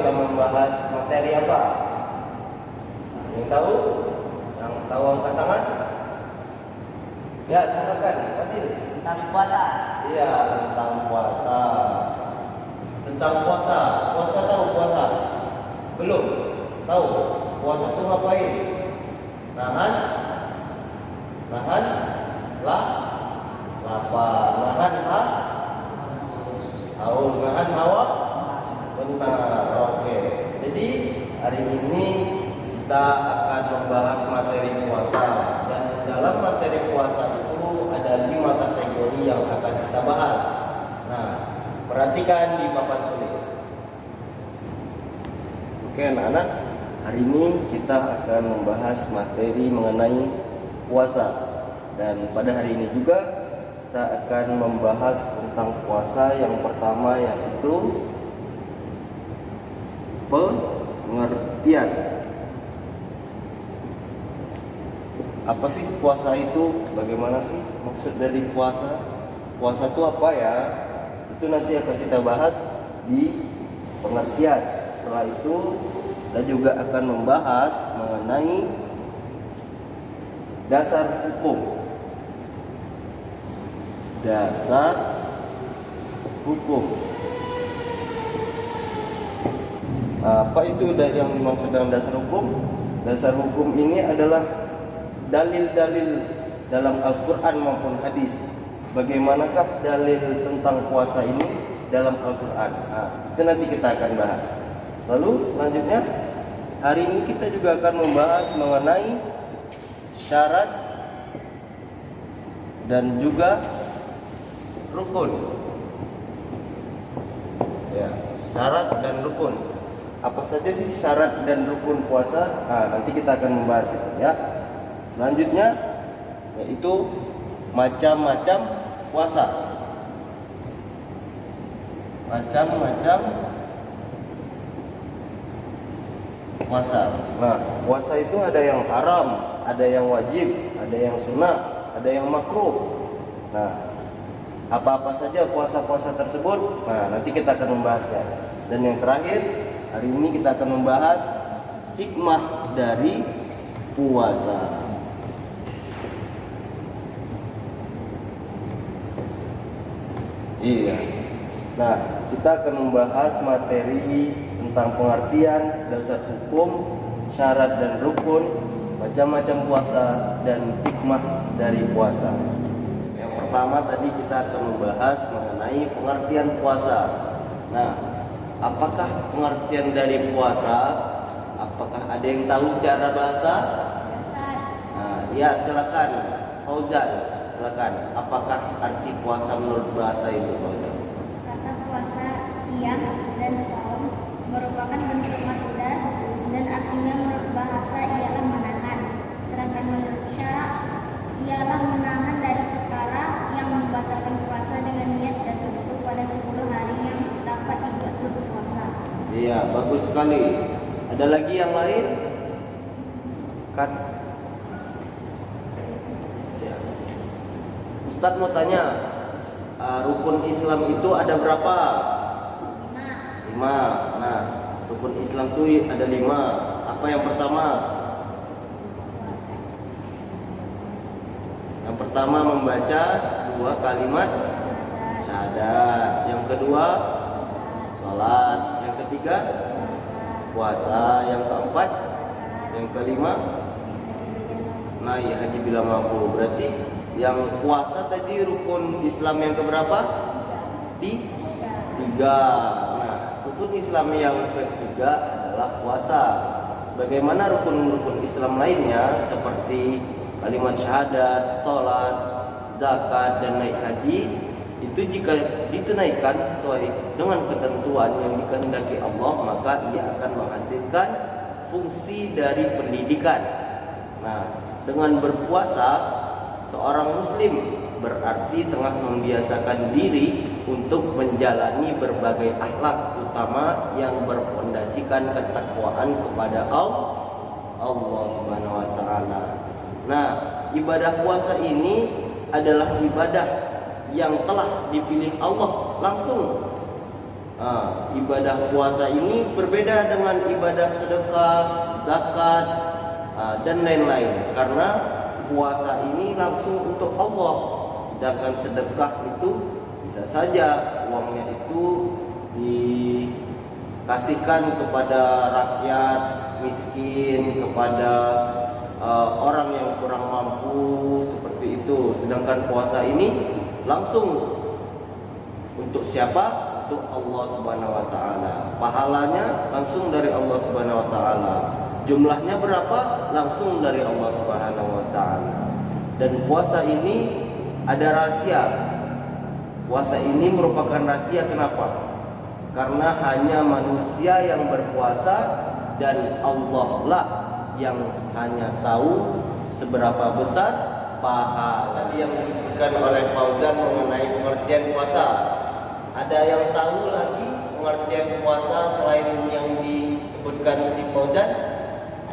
kita membahas materi apa? Yang tahu? Yang tahu angkat tangan? Ya, silakan. Fadil. Tentang puasa. Iya, tentang puasa. Tentang puasa. Puasa tahu puasa? Belum? Tahu? Puasa itu ngapain? Nahan? Nahan? Lapar. Nahan haus. Nahan hawa? Benar. Oke. Jadi hari ini kita akan membahas materi puasa, dan dalam materi puasa itu ada 5 kategori yang akan kita bahas. Nah, perhatikan di papan tulis. Oke anak-anak, hari ini kita akan membahas materi mengenai puasa, dan pada hari ini juga kita akan membahas tentang puasa. Yang pertama yaitu pengertian. Apa sih puasa itu? Bagaimana sih maksud dari puasa? Puasa itu apa ya? Itu nanti akan kita bahas di pengertian. Setelah itu kita juga akan membahas mengenai dasar hukum. Dasar hukum. Apa itu yang dimaksud dengan dasar hukum? Dasar hukum ini adalah dalil-dalil dalam Al-Quran maupun hadis. Bagaimanakah dalil tentang puasa ini dalam Al-Quran? Itu nanti kita akan bahas. Lalu selanjutnya, hari ini kita juga akan membahas mengenai syarat dan juga rukun. Ya, syarat dan rukun. Apa saja sih syarat dan rukun puasa? Nanti kita akan membahas itu ya. Selanjutnya yaitu macam-macam puasa. Macam-macam puasa. Nah, puasa itu ada yang haram, ada yang wajib, ada yang sunnah, ada yang makruh. Nah, apa-apa saja puasa-puasa tersebut? Nah, nanti kita akan membahasnya. Dan yang terakhir, hari ini kita akan membahas hikmah dari puasa. Iya. Nah, kita akan membahas materi tentang pengertian, dasar hukum, syarat dan rukun, macam-macam puasa, dan hikmah dari puasa. Yang pertama tadi kita akan membahas mengenai pengertian puasa. Nah, apakah pengertian dari puasa? Apakah ada yang tahu secara bahasa? Nah, ya silakan, Fauzan. Silakan. Apakah arti puasa menurut bahasa itu, Fauzan? Kata puasa siang dan saum merupakan bentuk masdar dan artinya menurut bahasa ialah menahan. Sedangkan menurut syarak ialah menahan dari perkara yang membatalkan puasa dengan niat dan tutup pada 10 hari yang dapat dijatuh berpuasa. Iya, bagus sekali. Ada lagi yang lain? Ustaz mau tanya, rukun Islam itu ada berapa? 5. Nah, rukun Islam itu ada 5. Apa yang pertama? Yang pertama membaca 2 kalimat syahadat. Yang kedua salat. Yang ketiga puasa. Yang keempat, yang kelima naik haji bila mampu. Berarti yang puasa tadi rukun Islam yang keberapa? 3. Nah, rukun Islam yang ketiga adalah puasa. Sebagaimana rukun-rukun Islam lainnya seperti kalimat syahadat, salat, zakat, dan naik haji, itu jika ditunaikan sesuai dengan ketentuan yang dikehendaki Allah, maka ia akan menghasilkan fungsi dari pendidikan. Nah, dengan berpuasa seorang muslim berarti tengah membiasakan diri untuk menjalani berbagai akhlak utama yang berpondasikan ketakwaan kepada Allah Subhanahu wa taala. Nah, ibadah puasa ini adalah ibadah yang telah dipilih Allah langsung Ibadah puasa ini berbeda dengan ibadah sedekah, zakat, dan lain-lain. Karena puasa ini langsung untuk Allah, sedangkan sedekah itu bisa saja uangnya itu dikasihkan kepada rakyat miskin, kepada orang yang kurang mampu, seperti itu. Sedangkan puasa ini langsung untuk siapa? Untuk Allah Subhanahu wa taala. Pahalanya langsung dari Allah Subhanahu wa taala. Jumlahnya berapa? Langsung dari Allah Subhanahu wa taala. Dan puasa ini ada rahasia. Puasa ini merupakan rahasia, kenapa? Karena hanya manusia yang berpuasa dan Allah lah yang hanya tahu seberapa besar pahala. Tadi yang disebutkan oleh Fauzan mengenai pengertian puasa. Ada yang tahu lagi pengertian puasa selain yang disebutkan si Fauzan?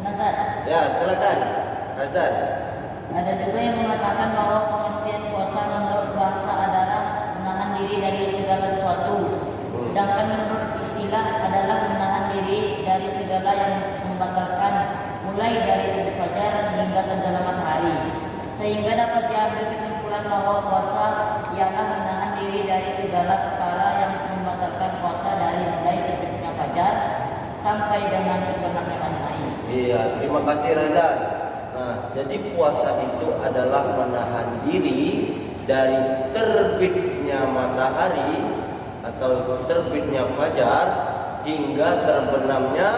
Nazar. Ya, silakan. Razan. Ada juga yang mengatakan bahwa pengertian puasa menurut bahasa adalah menahan diri dari segala sesuatu. Sedangkan menurut istilah adalah menahan diri dari segala yang membatalkan, mulai dari terbit fajar hingga tenggelam matahari. Sehingga dapat diambil kesimpulan bahwa puasa ialah menahan diri dari segala perkara yang membatalkan puasa dari mulai terbitnya fajar sampai dengan tenggelamnya matahari. Iya, terima kasih Razan. Nah, jadi puasa itu adalah menahan diri dari terbitnya matahari atau terbitnya fajar hingga terbenamnya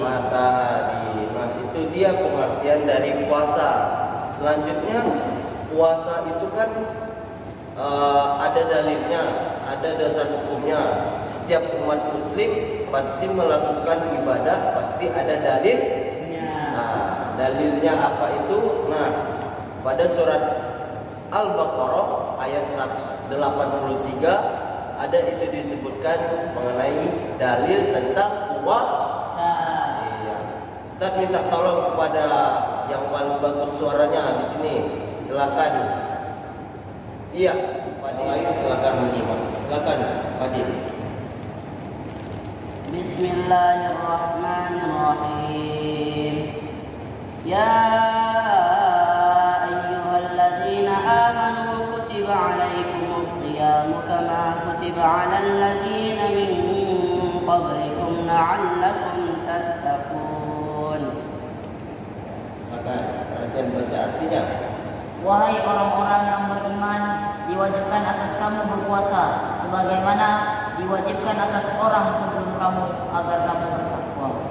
matahari. Nah, itu dia pengertian dari puasa. Selanjutnya, puasa itu kan ada dalilnya, ada dasar hukumnya. Setiap umat muslim pasti melakukan ibadah, pasti ada dalil. Nah, dalilnya apa itu? Nah, pada surat Al-Baqarah ayat 183 ada itu disebutkan mengenai dalil tentang puasa. Iya. Ustaz minta tolong kepada yang paling bagus suaranya di sini. Silakan. Iya, Pak Lain silakan menyimak. Silakan, Pak Din. Bismillahirrahmanirrahim. Ya ayyuhalladzina amanu kutiba alaikumus siyamu kama kutiba alal ladzina min qablikum la'allakum tattaqun. Silakan, perhatian baca artinya. Wahai orang-orang yang beriman, diwajibkan atas kamu berpuasa sebagaimana diwajibkan atas orang sebelum kamu agar kamu bertakwa.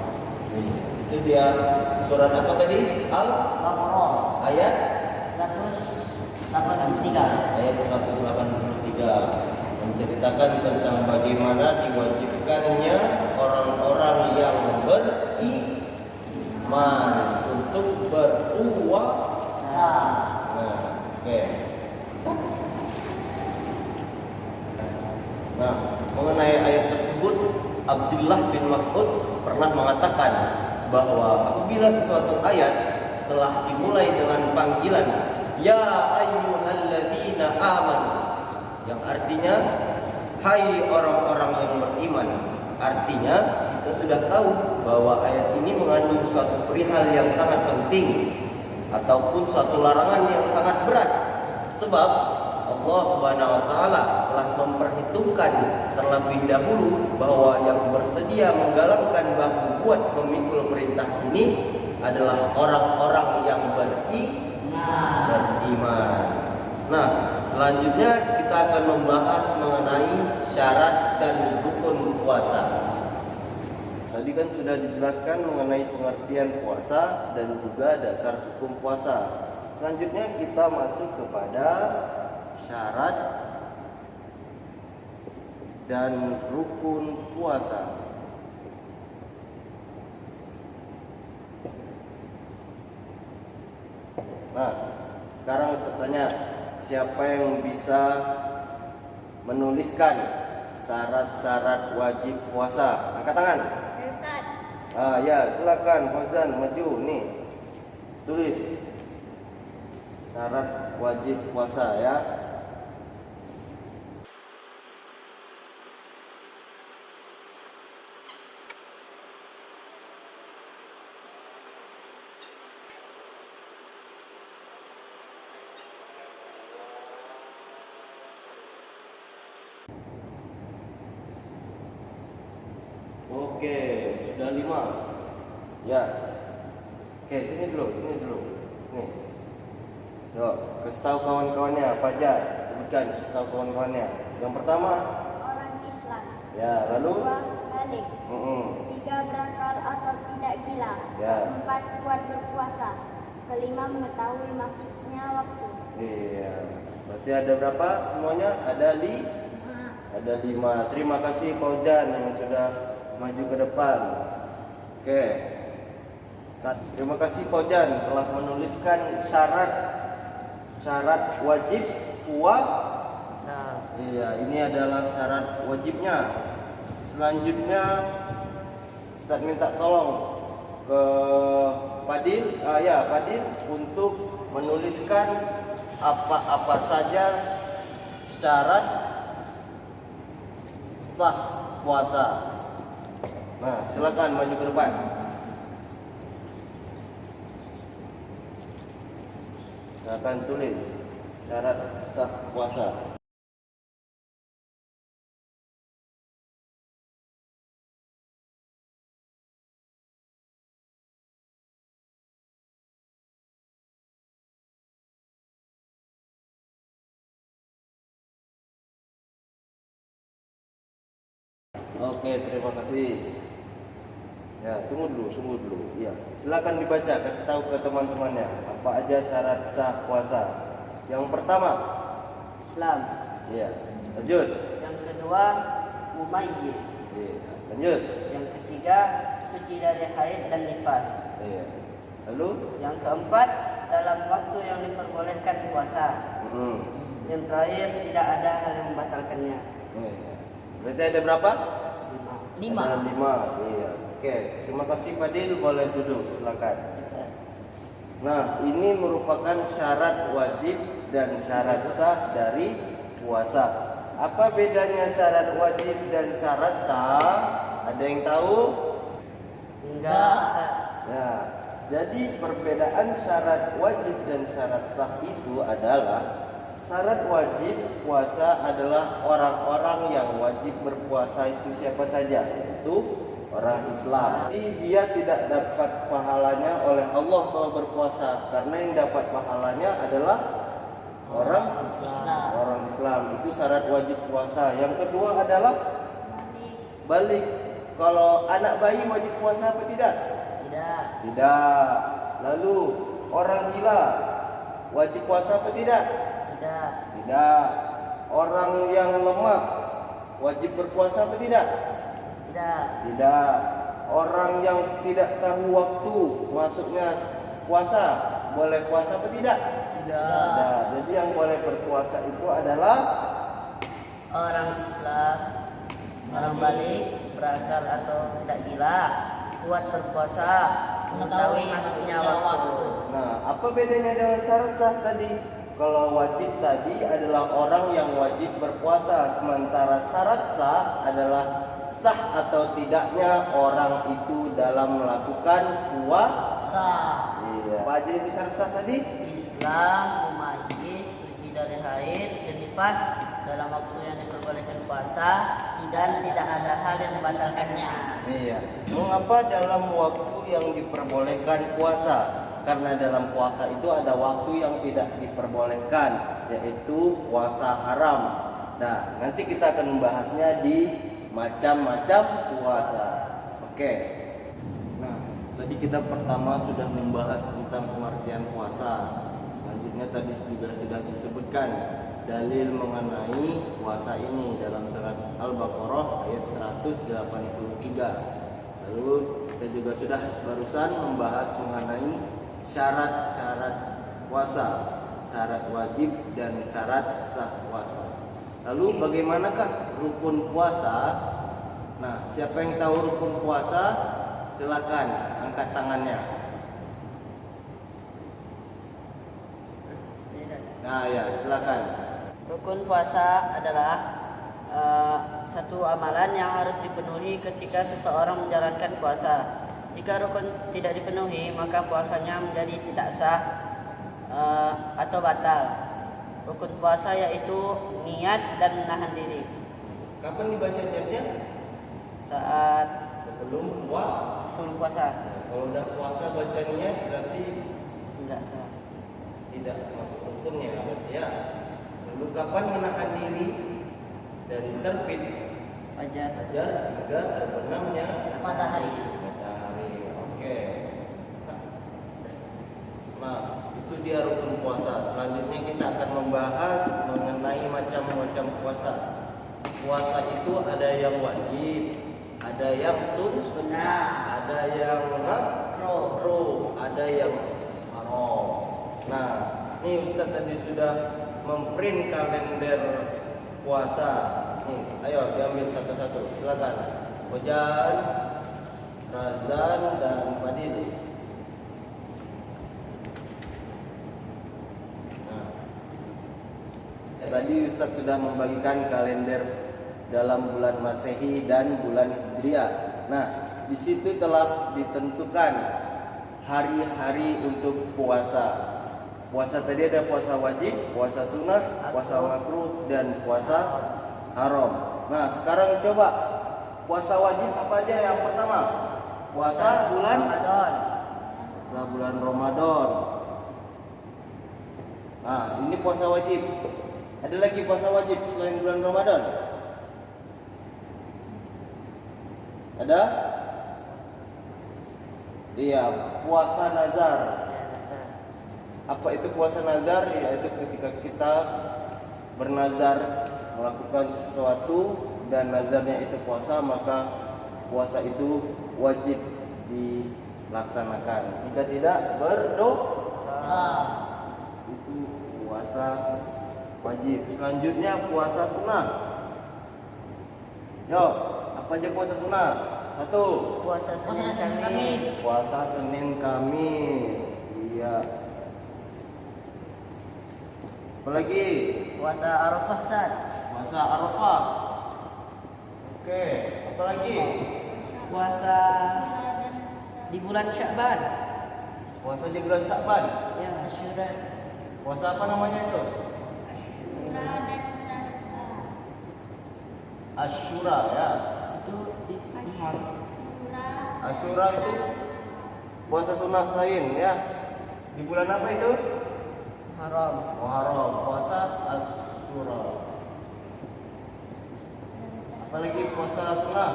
Itu dia surat apa tadi? Al-Baqarah Ayat 183. ayat 183 menceritakan tentang bagaimana diwajibkannya orang-orang yang beriman untuk berpuasa. Nah, oke. Nah, mengenai ayat tersebut, Abdullah bin Mas'ud pernah mengatakan bahwa apabila sesuatu ayat telah dimulai dengan panggilan ya ayyuhalladzina amanu, yang artinya hai orang-orang yang beriman, artinya kita sudah tahu bahwa ayat ini mengandung suatu perihal yang sangat penting ataupun suatu larangan yang sangat berat. Sebab Allah Subhanahu wa taala telah memperhitungkan terlebih dahulu bahwa yang bersedia menggalakkan bahu buat memikul perintah ini adalah orang-orang yang beriman. Nah, selanjutnya kita akan membahas mengenai syarat dan rukun puasa. Tadi kan sudah dijelaskan mengenai pengertian puasa dan juga dasar hukum puasa. Selanjutnya kita masuk kepada syarat dan rukun puasa. Nah, sekarang Ustaz tanya, siapa yang bisa menuliskan syarat-syarat wajib puasa? Angkat tangan. Saya Ustaz. Ya, silakan Fauzan maju nih. Tulis syarat wajib puasa ya. Oke, sudah 5. Ya. Oke, sini dulu. Sini. Yuk, kasih tahu kawan-kawannya apa aja. Sebutkan, kasih tahu kawan-kawannya. Yang pertama, Orang Islam. ya, lalu 2. Balik. 3. Berakal atau tidak gila. Ya. 4. Kuat berpuasa. 5. Mengetahui maksudnya waktu. Iya. Berarti ada berapa semuanya? Ada 5. Terima kasih Pak Ujan yang sudah maju ke depan. Oke. Terima kasih Pak Ujan telah menuliskan syarat wajib puasa. Iya, ini adalah syarat wajibnya. Selanjutnya Ustaz minta tolong ke Fadil, Fadil untuk menuliskan apa saja syarat sah puasa. Nah, silakan maju ke depan. Silakan tulis syarat sah puasa. Oke, terima kasih. Ya, tunggu dulu. Ya, silakan dibaca, kasih tahu ke teman-temannya apa aja syarat sah puasa. Yang pertama, Islam. ya, lanjut. Yang kedua, mumayyiz. Iya, lanjut. Yang ketiga, suci dari haid dan nifas. Iya. Lalu, Yang keempat, dalam waktu yang diperbolehkan puasa. Yang terakhir, tidak ada hal yang membatalkannya. Iya. Berarti ada berapa? 5. Ada 5. Iya. Oke, terima kasih Fadil, boleh duduk, silakan. Nah, ini merupakan syarat wajib dan syarat sah dari puasa. Apa bedanya syarat wajib dan syarat sah? Ada yang tahu? Enggak. Nah, jadi perbedaan syarat wajib dan syarat sah itu adalah syarat wajib puasa adalah orang-orang yang wajib berpuasa itu siapa saja? Itu orang Islam. Jadi dia tidak dapat pahalanya oleh Allah kalau berpuasa, karena yang dapat pahalanya adalah orang Islam. Orang Islam. Itu syarat wajib puasa. Yang kedua adalah balik. Kalau anak bayi wajib puasa apa tidak? Tidak. Tidak. Lalu orang gila wajib puasa apa tidak? Tidak. Tidak. Orang yang lemah wajib berpuasa apa tidak? Tidak. Tidak. Orang yang tidak tahu waktu masuknya puasa boleh puasa apa tidak? Tidak. Jadi yang boleh berpuasa itu adalah Orang Islam, orang balik, berakal atau tidak gila, kuat berpuasa, mengetahui maksudnya waktu. Nah, apa bedanya dengan syarat sah tadi? Kalau wajib tadi adalah orang yang wajib berpuasa, sementara syarat sah adalah sah atau tidaknya orang itu dalam melakukan puasa. Iya. Apa aja itu syarat sah tadi? Islam, mumayyiz, suci dari haid dan nifas, dalam waktu yang diperbolehkan puasa dan tidak ada hal yang membatalkannya. Iya. Mengapa dalam waktu yang diperbolehkan puasa? Karena dalam puasa itu ada waktu yang tidak diperbolehkan, yaitu puasa haram. Nah, nanti kita akan membahasnya di macam-macam puasa. Oke. Nah, tadi kita pertama sudah membahas tentang pengertian puasa. Selanjutnya tadi juga sudah disebutkan dalil mengenai puasa ini dalam surat Al-Baqarah ayat 183. Lalu kita juga sudah barusan membahas mengenai syarat-syarat puasa, syarat wajib dan syarat sah puasa. Lalu bagaimanakah rukun puasa? Nah, siapa yang tahu rukun puasa? Silakan angkat tangannya. Nah, ya, silakan. Rukun puasa adalah satu amalan yang harus dipenuhi ketika seseorang menjalankan puasa. Jika rukun tidak dipenuhi, maka puasanya menjadi tidak sah atau batal. Rukun puasa yaitu niat dan menahan diri. Kapan dibaca niatnya? Saat sebelum puasa. Kalau udah puasa bacanya berarti Enggak salah. tidak masuk rukunnya berarti ya. Lalu kapan menahan diri dari terbit Fajar. fajar hingga terbenamnya Matahari. matahari? Oke. Nah, itu dia rukun puasa. Selanjutnya kita akan membahas mengenai macam-macam puasa. Puasa itu ada yang wajib, ada yang sunnah, ada yang makruh, ada yang haram. Nah, ini Ustaz tadi sudah memprint kalender puasa. Nih, ayo diambil satu-satu. Silakan. Ojan, Razan, dan Fadil. Nah, tadi Ustaz sudah membagikan kalender dalam bulan Masehi dan bulan Hijriah. Nah, di situ telah ditentukan hari-hari untuk puasa. Puasa tadi ada puasa wajib, puasa sunnah, puasa makruh, dan puasa haram. Nah, sekarang coba puasa wajib apa aja yang pertama? Puasa bulan Ramadan. Puasa bulan Ramadan. Nah, ini puasa wajib. Ada lagi puasa wajib selain bulan Ramadan? Ada? Iya, puasa nazar. Apa itu puasa nazar? Yaitu ketika kita bernazar melakukan sesuatu dan nazarnya itu puasa, maka puasa itu wajib dilaksanakan. Jika tidak, berdosa. Itu puasa wajib. Selanjutnya puasa sunnah. Yo, apa aja puasa sunnah? Satu, Puasa Senin Kamis. puasa Senin Kamis. Iya. Apalagi? Puasa Arafah, Ustaz. Puasa Arafah. Oke, apalagi? Puasa di bulan Sya'ban. Puasa di bulan Sya'ban. Ya, Asyura. Puasa apa namanya itu? Asyura dan Tas'a. Asyura ya. Itu di Asyura. Asyura itu puasa sunnah lain ya. Di bulan apa itu? Haram. Muharram. Puasa Asyura. Apalagi puasa sunnah?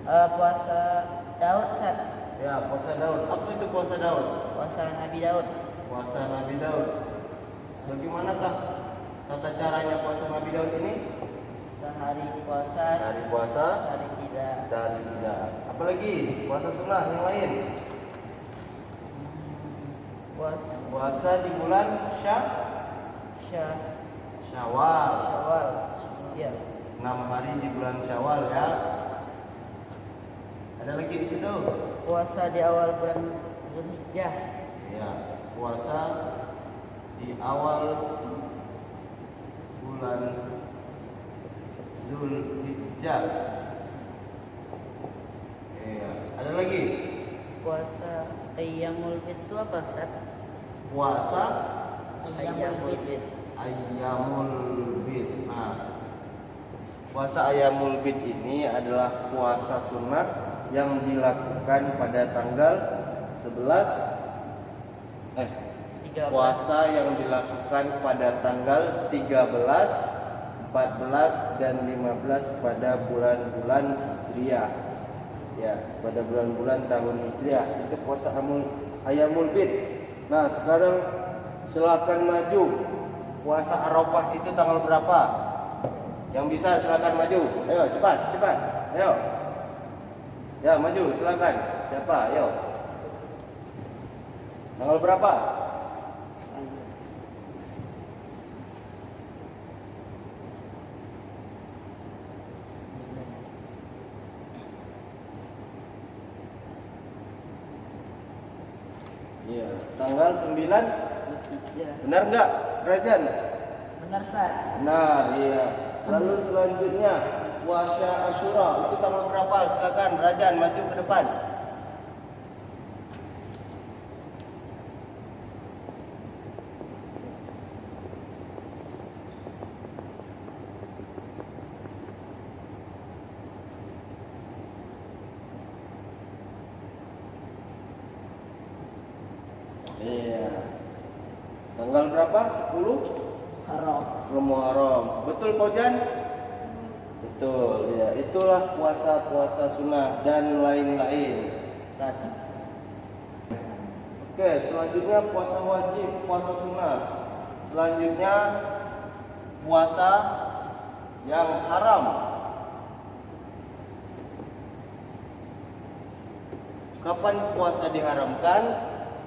Puasa Daud, Ustaz. Ya, puasa Daud. Apa itu puasa Daud? Puasa Nabi Daud. Puasa Nabi Daud. Bagaimanakah tata caranya puasa Nabi Daud ini? Sehari puasa, Hari puasa, sehari tidak. sehari tidak. Apalagi puasa sunnah yang lain? Puasa di bulan Syawal. Syawal. Ya. 6 hari di bulan Syawal ya. Ada lagi di situ? Puasa di awal bulan Zulhijjah. Ya, puasa di awal bulan Zulhijjah. Iya, ada lagi? Puasa Ayyamul Bid itu apa, Ustaz? Puasa Ayyamul Bid. Ayyamul Bid. Nah, puasa Ayyamul Bid ini adalah puasa sunnah yang dilakukan pada tanggal 11 13. puasa yang dilakukan pada tanggal 13, 14 dan 15 pada bulan-bulan Hijriah. Ya, pada bulan-bulan tahun Hijriah itu puasa Ayyamul Bid. Nah, sekarang silakan maju. Puasa Arafah itu tanggal berapa? Yang bisa silakan maju. Ayo cepat, cepat. Ayo. Ya, maju silakan. Siapa? Ayo. Tanggal berapa? Iya, tanggal 9. Zulhijjah. Benar enggak, Rajan? Benar, Ustaz. Benar, iya. Lalu selanjutnya puasa Asyura itu tanggal berapa? Silakan Rajan maju ke depan. Iya. Tanggal berapa? 10 Haram. Muharram. Betul Paujan? Betul. Ya, itulah puasa-puasa sunnah dan lain-lain. Tadi. Oke, selanjutnya puasa wajib, puasa sunnah. Selanjutnya puasa yang haram. Kapan puasa diharamkan?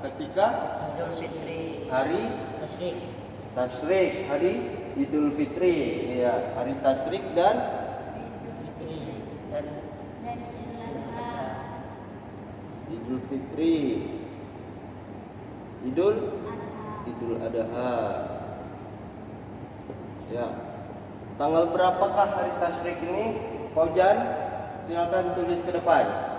Ketika Idul Fitri. hari Tasrik. Tasyrik, hari Idul Fitri, ya, hari Tasyrik dan Fitri dan dan Idul Idul Fitri, Idul Adha. Ya. Tanggal berapakah hari Tasyrik ini? Paujan, silakan tulis ke depan.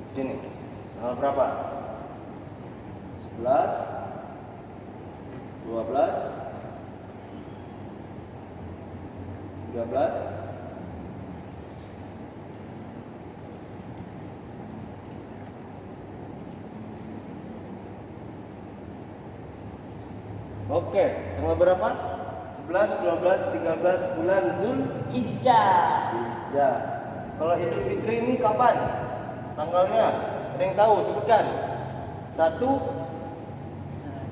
Sini. Tanggal berapa? 11, 12, 13, Oke, tanggal berapa? 11, 12, 13 bulan Hijjah. Zulhijjah. Kalau Idul Fitri ini kapan? Tanggalnya? Ada yang tahu? Sebutkan. 1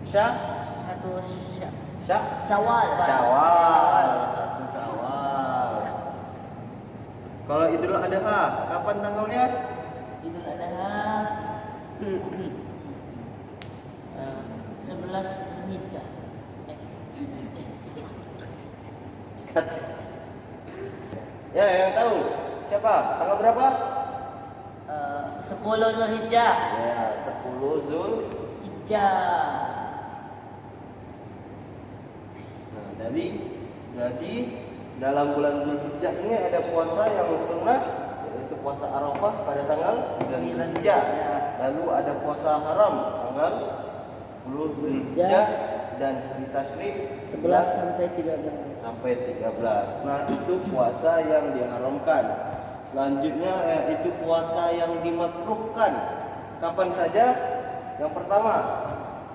Satu Syawal. Syawal. 1 Syawal. Kalau Idul Adha, kapan tanggalnya? Idul Adha 11 Hijjah. Ya, yang tahu? Siapa? Tanggal berapa? 10 Zulhijjah. Ya, 10 Hijjah. Nah, jadi dalam bulan Zulhijjah ini ada puasa yang sunnah, yaitu puasa Arafah pada tanggal 9 Zulhijjah. Lalu ada puasa haram tanggal 10 Zulhijjah dan hari Tasyrik 11 sampai 13. sampai 13. Nah, itu puasa yang diharamkan. Selanjutnya yaitu puasa yang dimakruhkan. Kapan saja? Yang pertama,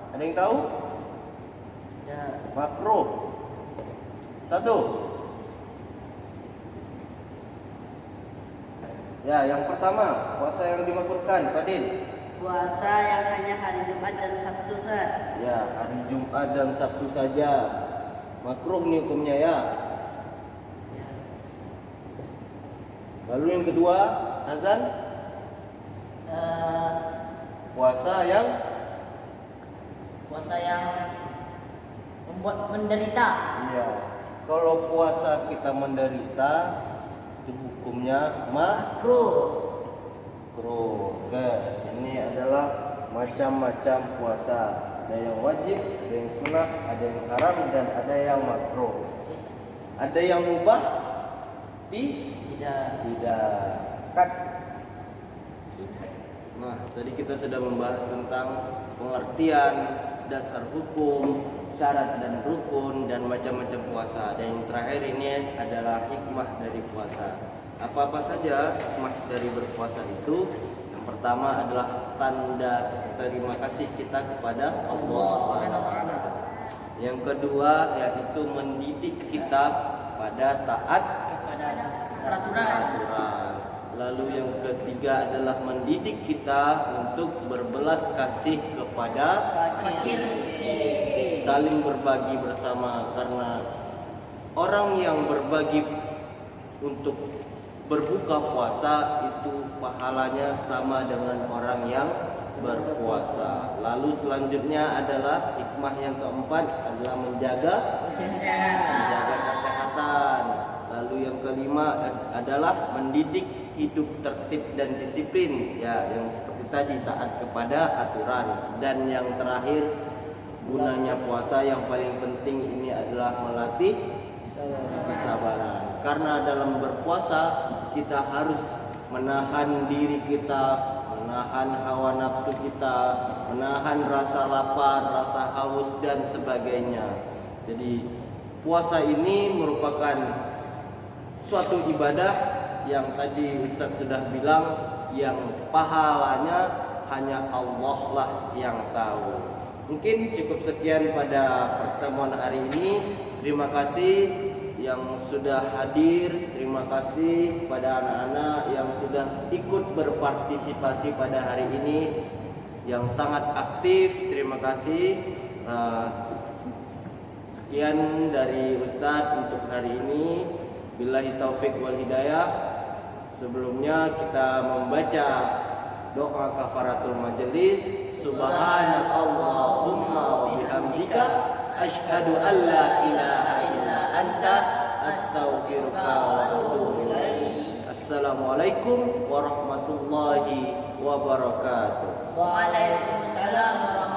ada yang tahu? Ya. Makruh. 1. Ya, yang pertama, puasa yang dimakruhkan, Fadil. Puasa yang hanya hari Jumat dan Sabtu, Ustaz. Ya, hari Jumat dan Sabtu saja. Makruh nih hukumnya ya. Lalu yang kedua, azan, puasa yang membuat menderita. iya. Kalau puasa kita menderita, itu hukumnya makruh. Oke, ini adalah macam-macam puasa. Ada yang wajib, ada yang sunnah, ada yang haram, dan ada yang makruh. Ada yang mubah? Tidak. Cut. Nah, tadi kita sudah membahas tentang pengertian dasar hukum, syarat dan rukun, dan macam-macam puasa. Dan yang terakhir ini adalah hikmah dari puasa. Apa-apa saja hikmah dari berpuasa itu? Yang pertama adalah tanda terima kasih kita kepada Allah Subhanahu wa taala. Yang kedua yaitu mendidik kita pada taat Kepada peraturan. Lalu yang ketiga adalah mendidik kita untuk berbelas kasih kepada Fakir miskin. saling berbagi bersama, karena orang yang berbagi untuk berbuka puasa itu pahalanya sama dengan orang yang berpuasa. Lalu selanjutnya adalah hikmah yang keempat adalah menjaga kesehatan. Lalu yang kelima adalah mendidik hidup tertib dan disiplin, ya, yang seperti tadi taat kepada aturan. Dan yang terakhir, gunanya puasa yang paling penting ini adalah melatih kesabaran. Karena dalam berpuasa kita harus menahan diri kita, menahan hawa nafsu kita, menahan rasa lapar, rasa haus dan sebagainya. Jadi puasa ini merupakan suatu ibadah yang tadi Ustadz sudah bilang, yang pahalanya hanya Allah lah yang tahu. Mungkin cukup sekian pada pertemuan hari ini. Terima kasih yang sudah hadir. Terima kasih pada anak-anak yang sudah ikut berpartisipasi pada hari ini, yang sangat aktif. Terima kasih. Sekian dari Ustadz untuk hari ini. Billahi taufik wal hidayah. Sebelumnya kita membaca doa kafaratul majelis. Subhanakallahumma wa bihamdika asyhadu an la ilaha illa anta astaghfiruka wa atubu ilaik. Assalamualaikum warahmatullahi wabarakatuh. Waalaikumsalam warahmatullahi